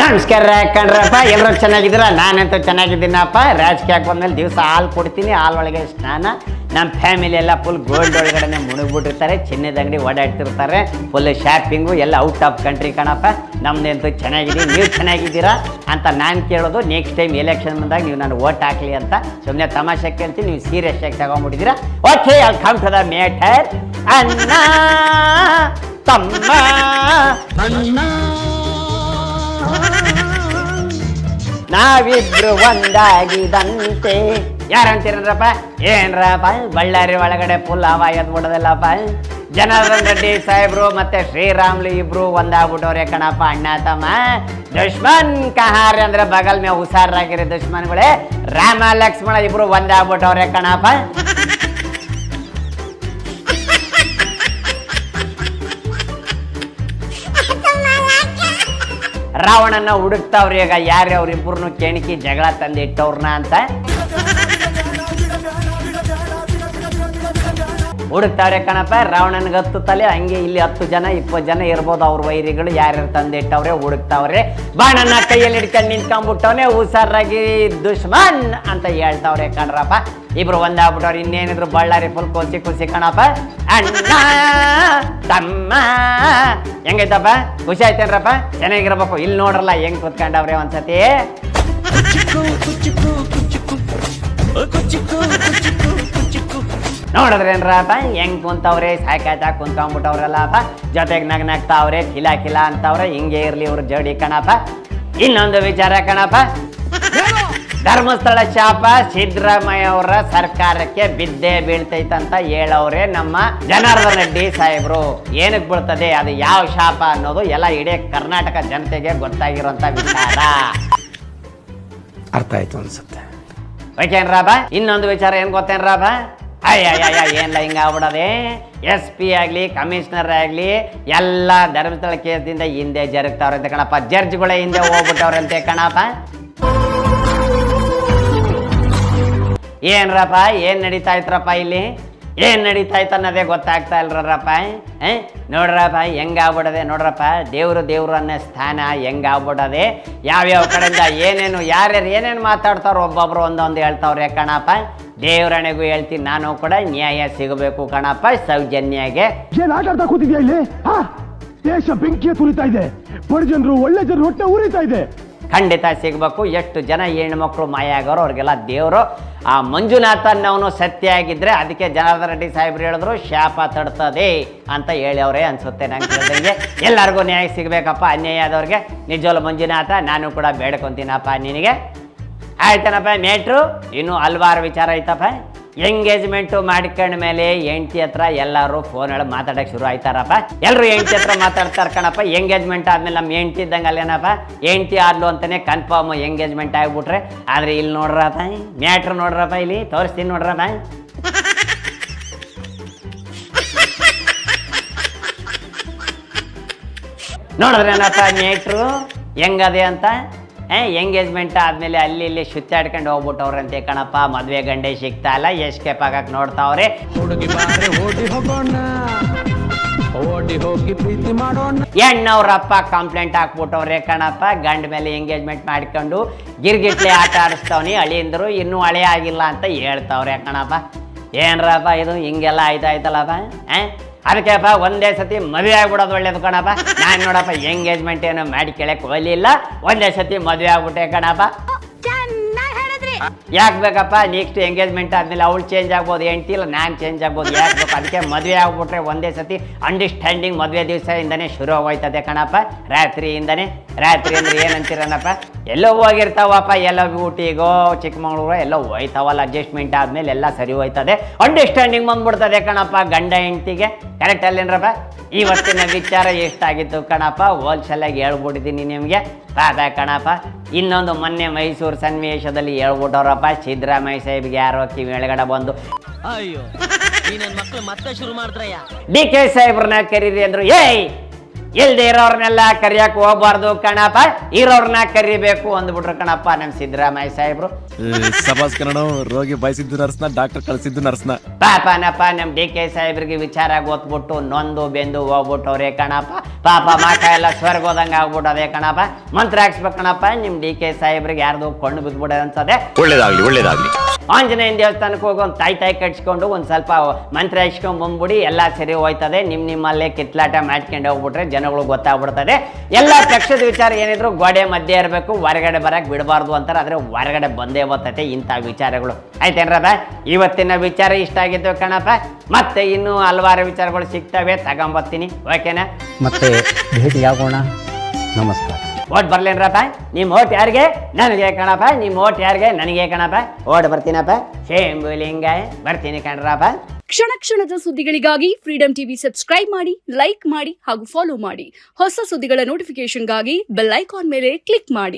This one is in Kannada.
ನಮಸ್ಕಾರ ಕಣ್ರಪ್ಪ, ಎಲ್ಲರೂ ಚೆನ್ನಾಗಿದ್ದೀರಾ? ನಾನಂತೂ ಚೆನ್ನಾಗಿದ್ದೀನಪ್ಪ. ರಾಜಕೀಯಕ್ಕೆ ಬಂದ್ಮೇಲೆ ದಿವಸ ಹಾಲು ಕೊಡ್ತೀನಿ, ಹಾಲೊಳಗೆ ಸ್ನಾನ. ನಮ್ಮ ಫ್ಯಾಮಿಲಿ ಎಲ್ಲ ಫುಲ್ ಗೋಲ್ಡ್ ಒಳಗಡೆ ಮುಳುಗ್ಬಿಟ್ಟಿರ್ತಾರೆ, ಚಿನ್ನದ ಅಂಗಡಿ ಓಡಾಡ್ತಿರ್ತಾರೆ, ಫುಲ್ ಶಾಪಿಂಗು ಎಲ್ಲ ಔಟ್ ಆಫ್ ಕಂಟ್ರಿ ಕಣಪ್ಪ. ನಮ್ದಂತೂ ಚೆನ್ನಾಗಿದೆ, ನೀವು ಚೆನ್ನಾಗಿದ್ದೀರಾ ಅಂತ ನಾನು ಕೇಳೋದು. ನೆಕ್ಸ್ಟ್ ಟೈಮ್ ಎಲೆಕ್ಷನ್ ಬಂದಾಗ ನೀವು ನಾನು ಓಟ್ ಹಾಕ್ಲಿ ಅಂತ ಸುಮ್ಮನೆ ತಮಾಷೆ ಕೇಳ್ತೀನಿ, ನೀವು ಸೀರಿಯಸ್ ಆಗಿ ತಗೊಂಡ್ಬಿಟ್ಟಿದ್ದೀರಾ. ಓಕೆ, ಅಲ್ಲಿ ಕಮ್ ಟು ದ ಮ್ಯಾಟರ್. ಅಣ್ಣ ತಮ್ಮ ನಾವಿಬ್ರು ಒಂದಾಗಿದಂತೆ. ಯಾರಂತೀರಪ್ಪ? ಏನ್ರಪ್ಪ ಬಳ್ಳಾರಿ ಒಳಗಡೆ ಫುಲ್ ಹವಾ ಎದ್ಬಿಡೋದಿಲ್ಲಪ್ಪ. ಜನಾರ್ದನ್ ರೆಡ್ಡಿ ಸಾಹೇಬ್ರು ಮತ್ತೆ ಶ್ರೀರಾಮ್ಲು ಇಬ್ರು ಒಂದಾಗ್ಬಿಟ್ಟವ್ರೆ ಕಣಪ್ಪ, ಅಣ್ಣ ತಮ್ಮ. ದುಶ್ಮನ್ ಕಹಾರಿ ಅಂದ್ರೆ ಬಗಲ್ ಮೇ ಹುಷಾರಾಗಿರಿ ದುಶ್ಮನ್ಗಳೇ. ರಾಮ ಲಕ್ಷ್ಮಣ ಇಬ್ರು ಒಂದಾಗ್ಬಿಟ್ಟವ್ರೆ ಕಣಪ್ಪ. ರಾವಣನ ಹುಡುಕ್ತಾವ್ರಿ ಈಗ ಯಾರು ಅವ್ರಿಬ್ರು ಕೆಣಕಿ ಜಗಳ ತಂದಿಟ್ಟವ್ರನ್ನ ಅಂತ ಹುಡುಕ್ತಾವ್ರೆ ಕಣಪ್ಪ. ರಾವಣನ್ಗೆ 10 ತಲೆ, ಹಂಗೆ ಇಲ್ಲಿ 10 ಜನ 20 ಜನ ಇರ್ಬೋದು ಅವ್ರ ವೈರಿಗಳು. ಯಾರ್ಯಾರು ತಂದಿಟ್ಟವ್ರೆ ಹುಡುಕ್ತಾವ್ರೆ. ಬಾಣನ್ನ ಕೈಯಲ್ಲಿ ಹಿಡ್ಕೊಂಡು ನಿಂತ್ಕೊಂಡ್ಬಿಟ್ಟವ್ನೆ, ಹುಷಾರಾಗಿ ದುಶ್ಮನ್ ಅಂತ ಹೇಳ್ತಾವ್ರೆ ಕಣ್ರಪ್ಪ. ಇಬ್ರು ಒಂದಾಗ್ಬಿಟ್ಟವ್ರು. ಇನ್ನೇನಿದ್ರು ಬಳ್ಳಾರಿ ಫುಲ್ ಖುಷಿ ಕಣಪ್ಪ. ಅಣ್ಣ ತಮ್ಮ ಹೆಂಗೈತಪ್ಪ? ಖುಷಿ ಆಯ್ತೇನ್ರಪ್ಪ? ಚೆನ್ನಾಗಿರ್ಬೇಕು. ಇಲ್ಲಿ ನೋಡ್ರಲ್ಲ ಹೆಂಗ್ ಕುತ್ಕೊಂಡವ್ರೆ ಒಂದ್ಸತಿ. ನೋಡಿದ್ರೇನ್ರಪ್ಪ ಹೆಂಗ್ ಕುಂತವ್ರೆ? ಸಾಕಾಯ್ತಾ ಕುಂತ್ಕೊಂಡ್ಬಿಟ್ಟವ್ರಲ್ಲಪ್ಪ. ಜೊತೆಗೆ ನಗ್ನಾಗ್ತಾವ್ರೆ, ಕಿಲ ಅಂತವ್ರೆ. ಹಿಂಗೆ ಇರ್ಲಿ ಇವ್ರ ಜೋಡಿ ಕಣಪ್ಪ. ಇನ್ನೊಂದು ವಿಚಾರ ಕಣಪ್ಪ, ಧರ್ಮಸ್ಥಳ ಶಾಪ ಸಿದ್ದರಾಮಯ್ಯ ಅವರ ಸರ್ಕಾರಕ್ಕೆ ಬಿದ್ದೇ ಬೀಳ್ತೈತಂತ ಹೇಳವ್ರೆ ನಮ್ಮ ಜನಾರ್ದನ್ ರೆಡ್ಡಿ ಸಾಹೇಬ್ರು. ಏನಕ್ಕೆ ಬೀಳ್ತದೆ, ಅದು ಯಾವ ಶಾಪ ಅನ್ನೋದು ಎಲ್ಲ ಇಡೀ ಕರ್ನಾಟಕ ಜನತೆಗೆ ಗೊತ್ತಾಗಿರುವಂತ ವಿಚಾರ. ಅರ್ಥ ಆಯ್ತು ಅನ್ಸುತ್ತೆ. ಓಕೆನ್ರಾಬ? ಇನ್ನೊಂದು ವಿಚಾರ ಏನ್ ಗೊತ್ತೇನ್ರಾಬ? ಅಯ್ಯ ಏನಿಲ್ಲ, ಹಿಂಗಾಗ್ಬಿಡೋದೆ. SP ಆಗ್ಲಿ ಕಮಿಷನರ್ ಆಗ್ಲಿ ಎಲ್ಲ ಧರ್ಮಸ್ಥಳ ಕೇಸ್ದಿಂದ ಹಿಂದೆ ಜರುಗ್ತಾವ್ರಂತೆ ಕಣಪ್ಪ. ಜಡ್ಜ್ಗಳೇ ಹಿಂದೆ ಹೋಗ್ಬಿಟ್ಟವ್ರಂತೆ ಕಣಪ್ಪ. ಏನ್ರಪ್ಪ ಏನ್ ನಡೀತಾ ಇತ್ರಪ್ಪ ಇಲ್ಲಿ? ಏನ್ ನಡೀತಾ ಇತ್ತು ಅನ್ನೋದೇ ಗೊತ್ತಾಗ್ತಾ ಇಲ್ರಪ್ಪ. ನೋಡ್ರಪ್ಪ ಹೆಂಗಾಗ್ಬಿಡದೆ. ನೋಡ್ರಪ್ಪ, ದೇವ್ರು ಅನ್ನೋ ಸ್ಥಾನ ಹೆಂಗಾಗ್ಬಿಡದೆ. ಯಾವ್ಯಾವ ಕಡೆಯಿಂದ ಏನೇನು ಯಾರ್ಯಾರು ಏನೇನು ಮಾತಾಡ್ತಾರೋ ಒಬ್ಬೊಬ್ರು ಒಂದೊಂದು ಹೇಳ್ತಾವ್ರೆ ಕಣಪ್ಪ. ದೇವ್ರಣೆಗೂ ಹೇಳ್ತೀನಿ, ನಾನು ಕೂಡ ನ್ಯಾಯ ಸಿಗಬೇಕು ಕಣಪ್ಪ ಸೌಜನ್ಯಗೆ. ಏನ್ ಆಟ ಆಡ್ತಾ ಕೂತಿದ್ಯಾ ಇಲ್ಲಿ? ದೇಶ ಬೆಂಕಿಯ ತುರಿತಾ ಇದೆ, ಬಡ ಜನರು ಒಳ್ಳೆ ಜನರು ಹೊಟ್ಟೆ ಉರಿತಾ ಇದೆ. ಖಂಡಿತ ಸಿಗ್ಬೇಕು. ಎಷ್ಟು ಜನ ಹೆಣ್ಮಕ್ಳು ಮಾಯ ಆಗೋರು ಅವ್ರಿಗೆಲ್ಲ ದೇವರು ಆ ಮಂಜುನಾಥನ್ನವನು ಸತ್ಯ ಆಗಿದ್ರೆ ಅದಕ್ಕೆ ಜನಾರ್ದನ್ ರೆಡ್ಡಿ ಸಾಹೇಬ್ರು ಹೇಳಿದ್ರು ಶಾಪ ತಡ್ತದೆ ಅಂತ ಹೇಳವ್ರೆ ಅನ್ಸುತ್ತೆ. ನಂಗೆ ತಿಳಿದಂಗೆ ಎಲ್ಲರಿಗೂ ನ್ಯಾಯ ಸಿಗ್ಬೇಕಪ್ಪ. ಅನ್ಯಾಯ ಆದವ್ರಿಗೆ ನಿಜವಲ್ಲ ಮಂಜುನಾಥ, ನಾನು ಕೂಡ ಬೇಡ್ಕೊಂತೀನಪ್ಪ ನಿನಗೆ. ಆಯ್ತನಪ್ಪ ಮೇಟ್ರು. ಇನ್ನು ಹಲ್ವಾರು ವಿಚಾರ ಐತಪ್ಪ. ಎಂಗೇಜ್ಮೆಂಟು ಮಾಡ್ಕೊಂಡ ಮೇಲೆ ಹೆಂಡತಿ ಹತ್ರ ಎಲ್ಲರೂ ಫೋನ್ ಹೇಳಿ ಮಾತಾಡಕ್ಕೆ ಶುರು ಆಯ್ತಾರಪ್ಪ. ಎಲ್ಲರೂ ಹೆಂಡತಿ ಹತ್ರ ಮಾತಾಡ್ತಾರೆ ಕಣಪ್ಪ. ಎಂಗೇಜ್ಮೆಂಟ್ ಆದ್ಮೇಲೆ ನಮ್ಮ ಹೆಂಡತಿ ಇದ್ದಂಗೆ ಅಲ್ಲೇನಪ್ಪ, ಹೆಂಡತಿ ಆದ್ಲು ಅಂತಾನೆ ಕನ್ಫರ್ಮ್ ಎಂಗೇಜ್ಮೆಂಟ್ ಆಗಿಬಿಟ್ರೆ. ಆದ್ರೆ ಇಲ್ಲಿ ನೋಡ್ರಪ್ಪ ಮ್ಯಾಟ್ರು, ನೋಡ್ರಪ್ಪ ಇಲ್ಲಿ ತೋರಿಸ್ತೀನಿ ನೋಡ್ರಪ್ಪ. ನೋಡಿದ್ರೇನಪ್ಪ ಮ್ಯಾಟ್ರು ಹೆಂಗದೆ ಅಂತ. ಎಂಗೇಜ್ಮೆಂಟ್ ಆದ್ಮೇಲೆ ಅಲ್ಲಿ ಇಲ್ಲಿ ಸುತ್ತಾಡ್ಕೊಂಡು ಹೋಗ್ಬಿಟ್ಟವ್ರಂತೆ ಕಣಪ್ಪ. ಮದ್ವೆ ಗಂಡೆ ಸಿಗ್ತಾ ಇಲ್ಲ, ಎಸ್ಕೇಪ್ ಆಗಕ್ಕೆ ನೋಡ್ತಾವ್ರೆ. ಹೆಣ್ಣವ್ರಪ್ಪ ಕಂಪ್ಲೇಂಟ್ ಹಾಕ್ಬಿಟ್ಟವ್ರೆ ಕಣಪ್ಪ. ಗಂಡ ಮೇಲೆ ಎಂಗೇಜ್ಮೆಂಟ್ ಮಾಡ್ಕೊಂಡು ಗಿರ್ಗಿಟ್ಲೆ ಆಟ ಆಡಿಸ್ತವ್ನಿ, ಅಳಿಯಂದ್ರು ಇನ್ನೂ ಹಳೆ ಆಗಿಲ್ಲ ಅಂತ ಹೇಳ್ತಾವ್ರೆ ಕಣಪ್ಪ. ಏನ್ರಪ್ಪ ಇದು ಹಿಂಗೆಲ್ಲ ಆಯ್ತಾಯ್ತಲ್ಲಪ್ಪ. ಅದಕ್ಕೆಪ್ಪ ಒಂದೇ ಸತಿ ಮದುವೆ ಆಗ್ಬಿಡೋದು ಒಳ್ಳೇದು ಕಣಪ್ಪ. ನಾನು ನೋಡಪ್ಪ ಎಂಗೇಜ್ಮೆಂಟ್ ಏನು ಮಾಡಿ ಕೇಳಕ್ಕೆ ಹೋಗ್ಲಿಲ್ಲ, ಒಂದೇ ಸತಿ ಮದುವೆ ಆಗ್ಬಿಟ್ಟೆ ಕಣಪ್ಪ. ಯಾಕೆ ಬೇಕಪ್ಪ? ನೆಕ್ಸ್ಟ್ ಎಂಗೇಜ್ಮೆಂಟ್ ಆದ್ಮೇಲೆ ಅವಳು ಚೇಂಜ್ ಆಗ್ಬೋದು, ಹೆಂಡ್ತಿ ಇಲ್ಲ ನಾನು ಚೇಂಜ್ ಆಗ್ಬೋದು. ಯಾಕೆ ಬೇಕು? ಅದಕ್ಕೆ ಮದುವೆ ಆಗ್ಬಿಟ್ರೆ ಒಂದೇ ಸತಿ ಅಂಡರ್ಸ್ಟ್ಯಾಂಡಿಂಗ್ ಮದುವೆ ದಿವಸದಿಂದನೇ ಶುರು ಹೋಗ್ತದೆ ಕಣಪ್ಪ. ರಾತ್ರಿ ಅಂದ್ರೆ ಏನಂತೀರನಪ್ಪ, ಎಲ್ಲೋ ಹೋಗಿರ್ತಾವಪ್ಪ, ಎಲ್ಲೋ ಊಟಿಗೋ ಚಿಕ್ಕಮಗಳೂರು ಎಲ್ಲೋ ಹೋಯ್ತಾವಲ್ಲ. ಅಡ್ಜಸ್ಟ್ಮೆಂಟ್ ಆದ್ಮೇಲೆ ಎಲ್ಲ ಸರಿ ಹೋಯ್ತದೆ, ಅಂಡರ್ಸ್ಟ್ಯಾಂಡಿಂಗ್ ಬಂದ್ಬಿಡ್ತದೆ ಕಣಪ್ಪ ಗಂಡ ಹೆಂಡ್ತಿಗೆ. ಕರೆಕ್ಟ್ ಅಲ್ಲೇನ್ರಪ್ಪ? ಇವತ್ತಿನ ವಿಚಾರ ಎಷ್ಟಾಗಿತ್ತು ಕಣಪ್ಪ, ಹೋಲ್ಸೇಲಾಗಿ ಹೇಳ್ಬಿಟ್ಟಿದ್ದೀನಿ ನಿಮಗೆ. ಪಾಪ ಕಣಪ್ಪ. ಇನ್ನೊಂದು ಮೊನ್ನೆ ಮೈಸೂರು ಸನ್ನಿವೇಶದಲ್ಲಿ ಹೇಳ್ಬಿಟ್ಟವ್ರಪ್ಪ, ಸಿದ್ದರಾಮಯ್ಯ ಸಾಹೇಬ್ಗೆ ಯಾರೋ ಕಿವಿ ಒಳಗಡೆ ಬಂದು ಅಯ್ಯೋ ಮಕ್ಕಳು ಮತ್ತೆ ಶುರು ಮಾಡಿದ್ರಯ್ಯ. DK ಸಾಹೇಬ್ರನ್ನ ಕರೀರಿ ಅಂದ್ರು. ಇಲ್ದೇ ಇರೋರ್ನೆಲ್ಲ ಕರಿಯಕ್ ಹೋಗ್ಬಾರ್ದು ಕಣಪ್ಪ, ಇರೋರ್ನ ಕರಿಬೇಕು ಅಂದ್ಬಿಟ್ರು ಕಣಪ್ಪ ನಮ್ ಸಿದ್ದರಾಮಯ್ಯ ಸಾಹೇಬ್ರು. ಸಭಾಸ್ ಕನ್ನಡ ರೋಗಿ ಬಯಸಿದ್ದು ನರ್ಸ್ನ, ಡಾಕ್ಟರ್ ಕಳಿಸಿದ್ದು ನರ್ಸ್ನ. ಪಾಪನಪ್ಪ ನಮ್ ಡಿ ಕೆ ಸಾಹೇಬ್ರಿಗೆ ವಿಚಾರ ಗೊತ್ಬಿಟ್ಟು ನೊಂದು ಬೆಂದು ಹೋಗ್ಬಿಟ್ಟವ್ರೆ ಕಣಪ್ಪ. ಪಾಪ ಮಾಕ ಎಲ್ಲ ಸ್ವರ್ಗ ಹೋದಂಗ ಆಗ್ಬಿಟ್ಟದೆ ಕಣಪ್ಪ. ಮಂತ್ರ ಹಾಕ್ಸ್ಬೇಕು ಕಣಪ್ಪ ನಿಮ್ ಡಿ ಕೆ ಸಾಹೇಬ್ರಿಗೆ ಯಾರ್ದು ಕೊಂಡು ಬಿದ್ಬಿಡ ಅನ್ಸದೆ. ಒಳ್ಳೇದಾಗ್ಲಿ. ಆಂಜನೇಯನ ದೇವಸ್ಥಾನಕ್ಕೆ ಹೋಗಿ ಒಂದು ತಾಯಿ ಕಟ್ಸ್ಕೊಂಡು ಒಂದ್ ಸ್ವಲ್ಪ ಮಂತ್ರ ಹಾಕ್ಸ್ಕೊಂಡ್ ಬಂದ್ಬಿಡಿ, ಎಲ್ಲ ಸರಿ ಹೋಯ್ತದೆ. ನಿಮ್ಮಲ್ಲೇ ಕಿತ್ಲಾಟ ಮಾಡ್ಕೊಂಡು ಹೋಗ್ಬಿಟ್ರೆ ಜನಗಳು ಗೊತ್ತಾಗ್ಬಿಡ್ತದೆ. ಎಲ್ಲ ಪಕ್ಷದ ವಿಚಾರ ಏನಿದ್ರು ಗೋಡೆ ಮಧ್ಯೆ ಇರಬೇಕು, ಹೊರಗಡೆ ಬರಕ್ ಬಿಡಬಾರ್ದು ಅಂತಾರೆ. ಆದ್ರೆ ಹೊರಗಡೆ ಬಂದೇ ಬರ್ತೈತೆ ಇಂಥ ವಿಚಾರಗಳು. ಆಯ್ತೇನ್ರದ ಇವತ್ತಿನ ವಿಚಾರ ಇಷ್ಟ ಆಗಿದ್ದು ಕಣಪ್ಪ. ಮತ್ತೆ ಇನ್ನೂ ಹಲವಾರು ವಿಚಾರಗಳು ಸಿಗ್ತವೆ, ತಗೊಂಬರ್ತೀನಿ. ಓಕೆನಾ? ಮತ್ತೆ ಭೇಟಿಯಾಗೋಣ. ನಮಸ್ಕಾರ. ಓಟ್ ಬರ್ಲೇನ್ರಪ್ಪ? ನಿಮ್ ಓಟ್ ಯಾರಿಗೆ? ನನಗೆ ಕಣಪ್ಪ. ನಿಮ್ ಓಟ್ ಯಾರಿಗೆ? ನನಗೆ ಕಣಪ್ಪ. ಓಟ್ ಬರ್ತೀನಪ್ಪ. ಶೇಂಬುಲಿಂಗಾಯ ಬರ್ತೀನಿ ಕಣ್ರಪ್ಪ. ಕ್ಷಣ ಕ್ಷಣದ ಸುದ್ದಿಗಳಿಗಾಗಿ ಫ್ರೀಡಂ ಟಿವಿ ಸಬ್ಸ್ಕ್ರೈಬ್ ಮಾಡಿ, ಲೈಕ್ ಮಾಡಿ ಹಾಗೂ ಫಾಲೋ ಮಾಡಿ. ಹೊಸ ಸುದ್ದಿಗಳ ನೋಟಿಫಿಕೇಶನ್ಗಾಗಿ ಬೆಲ್ ಐಕಾನ್ ಮೇಲೆ ಕ್ಲಿಕ್ ಮಾಡಿ.